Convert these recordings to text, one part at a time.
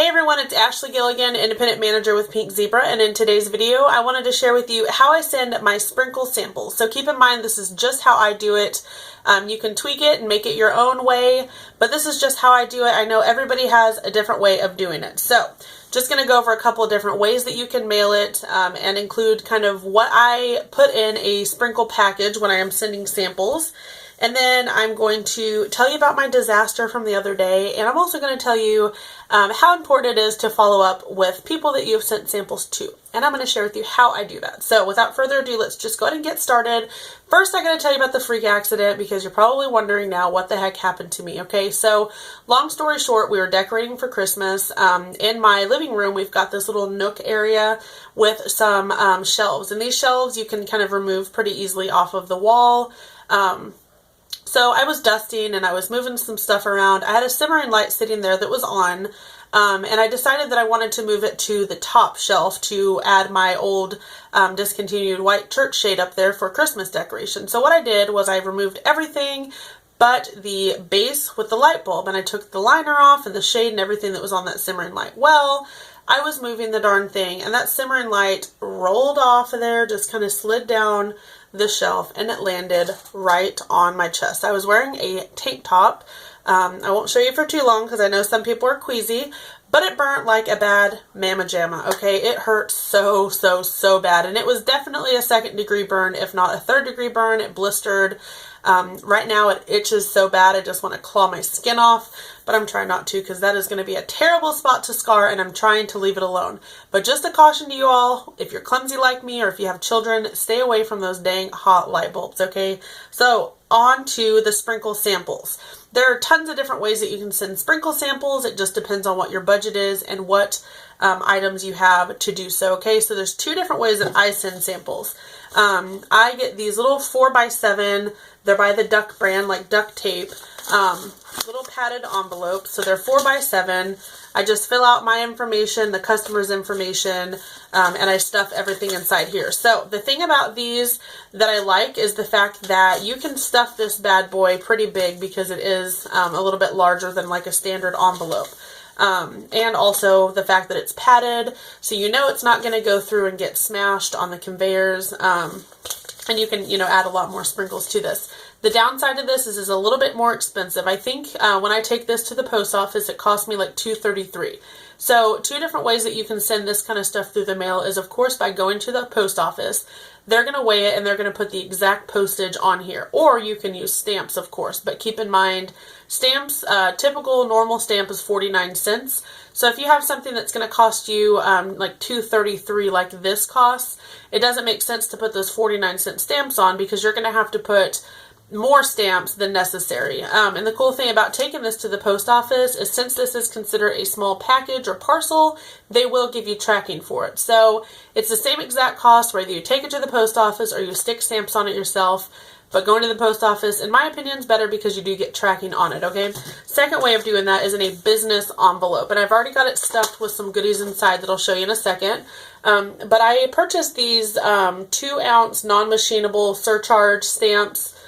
Hey everyone, it's Ashley Gilligan, Independent Manager with Pink Zebra, and in today's video I wanted to share with you how I send my sprinkle samples. So keep in mind this is just how I do it. You can tweak it and make it your own way, but this is just how I do it. I know everybody has a different way of doing it. So just going to go over a couple of different ways that you can mail it and include kind of what I put in a sprinkle package when I am sending samples. And then I'm going to tell you about my disaster from the other day, and I'm also going to tell you how important it is to follow up with people that you've sent samples to. And I'm going to share with you how I do that. So without further ado, let's just go ahead and get started. First, I'm going to tell you about the freak accident because you're probably wondering now what the heck happened to me. Okay, so long story short, we were decorating for Christmas. In my living room, we've got this little nook area with some shelves. And these shelves you can kind of remove pretty easily off of the wall. So I was dusting and I was moving some stuff around. I had a simmering light sitting there that was on, and I decided that I wanted to move it to the top shelf to add my old discontinued white church shade up there for Christmas decoration. So what I did was I removed everything but the base with the light bulb, and I took the liner off and the shade and everything that was on that simmering light. Well, I was moving the darn thing, and that simmering light rolled off of there, just kind of slid down the shelf, and it landed right on my chest. I was wearing a tank top. I won't show you for too long because I know some people are queasy, but it burnt like a bad mamma jamma, okay? It hurt so bad, and it was definitely a 2nd degree burn, if not a 3rd degree burn. It blistered. Right now it itches so bad I just want to claw my skin off, but I'm trying not to because that is going to be a terrible spot to scar, and I'm trying to leave it alone. But just a caution to you all, if you're clumsy like me or if you have children, stay away from those dang hot light bulbs, okay? So on to the sprinkle samples. There are tons of different ways that you can send sprinkle samples. It just depends on what your budget is and what items you have to do so, okay? So there's 2 different ways that I send samples. I get these little 4x7, they're by the Duck brand, like duct tape, little padded envelopes. So they're 4x7. I just fill out my information, the customer's information, and I stuff everything inside here. So the thing about these that I like is the fact that you can stuff this bad boy pretty big because it is a little bit larger than like a standard envelope. And also the fact that it's padded, so you know it's not going to go through and get smashed on the conveyors, and you can, add a lot more sprinkles to this. The downside of this is it's a little bit more expensive. I think when I take this to the post office, it cost me like $2.33. So 2 different ways that you can send this kind of stuff through the mail is, of course, by going to the post office. They're going to weigh it and they're going to put the exact postage on here. Or you can use stamps, of course. But keep in mind, stamps, typical normal stamp is 49 cents. So if you have something that's going to cost you like $2.33 like this costs, it doesn't make sense to put those 49-cent stamps on because you're going to have to put more stamps than necessary. And the cool thing about taking this to the post office is since this is considered a small package or parcel, they will give you tracking for it. So it's the same exact cost whether you take it to the post office or you stick stamps on it yourself. But going to the post office, in my opinion, is better because you do get tracking on it, okay? Second way of doing that is in a business envelope. And I've already got it stuffed with some goodies inside that I'll show you in a second. But I purchased these 2-ounce non-machinable surcharge stamps.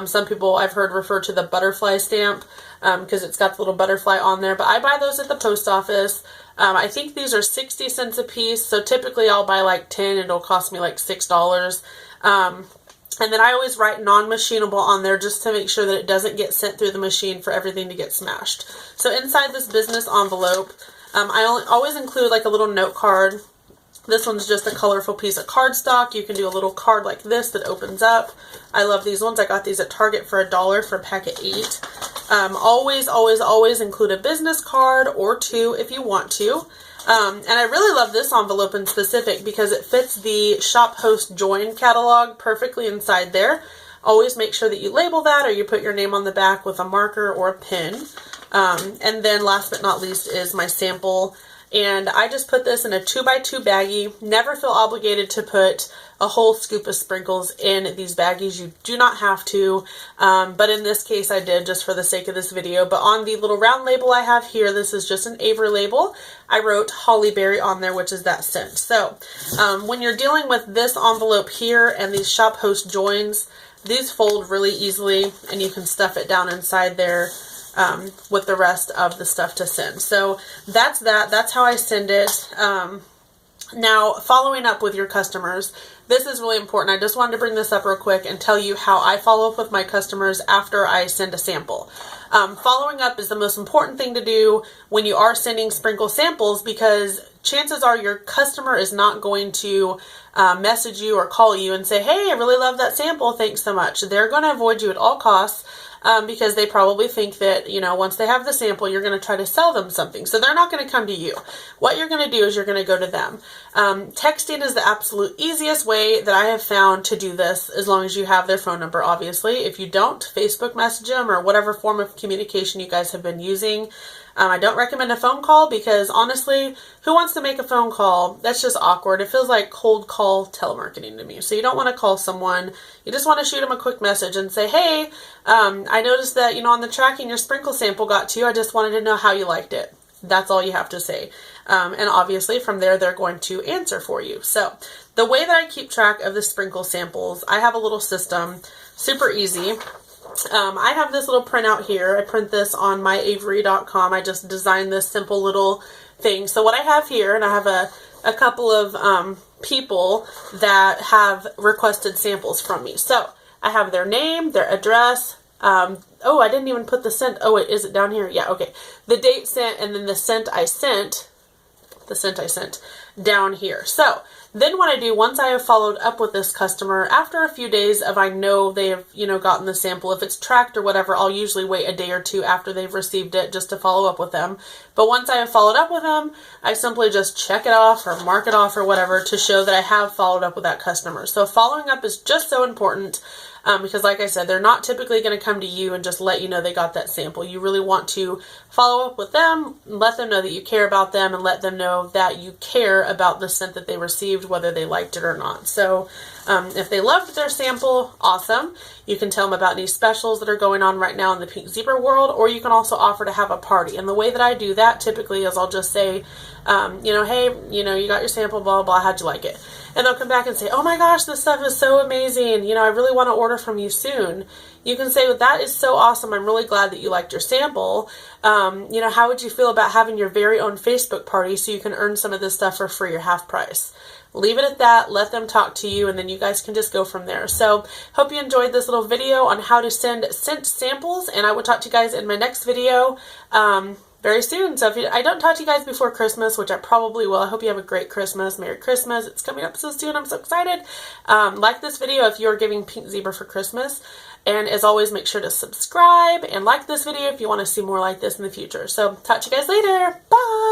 Some people I've heard refer to the butterfly stamp because it's got the little butterfly on there. But I buy those at the post office. I think these are 60 cents a piece. So typically I'll buy like 10 and it'll cost me like $6. And then I always write non-machinable on there just to make sure that it doesn't get sent through the machine for everything to get smashed. So inside this business envelope, I always include like a little note card. This one's just a colorful piece of cardstock. You can do a little card like this that opens up. I love these ones. I got these at Target for $1 for a pack of 8. Always include a business card or 2 if you want to. And I really love this envelope in specific because it fits the Shop Host Join catalog perfectly inside there. Always make sure that you label that or you put your name on the back with a marker or a pen. And then last but not least is my sample. And I just put this in a 2x2 baggie. Never feel obligated to put a whole scoop of sprinkles in these baggies. You do not have to, but in this case I did just for the sake of this video. But on the little round label I have here, this is just an Avery label. I wrote Holly Berry on there, which is that scent. So when you're dealing with this envelope here and these Shop Host joins, these fold really easily and you can stuff it down inside there with the rest of the stuff to send. So that's that. That's how I send it. Now, following up with your customers, this is really important. I just wanted to bring this up real quick and tell you how I follow up with my customers after I send a sample. Following up is the most important thing to do when you are sending sprinkle samples, because chances are your customer is not going to message you or call you and say, hey, I really love that sample, thanks so much. They're going to avoid you at all costs. Because they probably think that, once they have the sample, you're going to try to sell them something. So they're not going to come to you. What you're going to do is you're going to go to them. Texting is the absolute easiest way that I have found to do this, as long as you have their phone number, obviously. If you don't, Facebook message them or whatever form of communication you guys have been using. I don't recommend a phone call because, honestly, who wants to make a phone call? That's just awkward. It feels like cold call telemarketing to me. So you don't want to call someone. You just want to shoot them a quick message and say, hey, I noticed that, on the tracking your sprinkle sample got to you. I just wanted to know how you liked it. That's all you have to say. And obviously from there, they're going to answer for you. So the way that I keep track of the sprinkle samples, I have a little system, super easy. I have this little printout here. I print this on myavery.com. I just designed this simple little thing. So what I have here, and I have a couple of people that have requested samples from me. So I have their name, their address. Oh, I didn't even put the scent. Oh, wait, is it down here? Yeah, okay. The date sent, and then the scent I sent down here. So then what I do, once I have followed up with this customer, after a few days of I know they have, gotten the sample, if it's tracked or whatever, I'll usually wait a day or two after they've received it just to follow up with them. But once I have followed up with them, I simply just check it off or mark it off or whatever to show that I have followed up with that customer. So following up is just so important. Because like I said, they're not typically going to come to you and just let you know they got that sample. You really want to follow up with them, let them know that you care about them, and let them know that you care about the scent that they received, whether they liked it or not. So if they loved their sample, awesome. You can tell them about any specials that are going on right now in the Pink Zebra world, or you can also offer to have a party. And the way that I do that typically is I'll just say, hey, you got your sample, blah, blah, blah, how'd you like it? And they'll come back and say, oh my gosh, this stuff is so amazing. I really want to order from you soon. You can say, well, that is so awesome. I'm really glad that you liked your sample. How would you feel about having your very own Facebook party so you can earn some of this stuff for free or half price? Leave it at that. Let them talk to you, and then you guys can just go from there. So hope you enjoyed this little video on how to send scent samples, and I will talk to you guys in my next video very soon. So if I don't talk to you guys before Christmas, which I probably will, I hope you have a great Christmas. Merry Christmas. It's coming up so soon. I'm so excited. Like this video if you're giving Pink Zebra for Christmas. And as always, make sure to subscribe and like this video if you want to see more like this in the future. So talk to you guys later. Bye.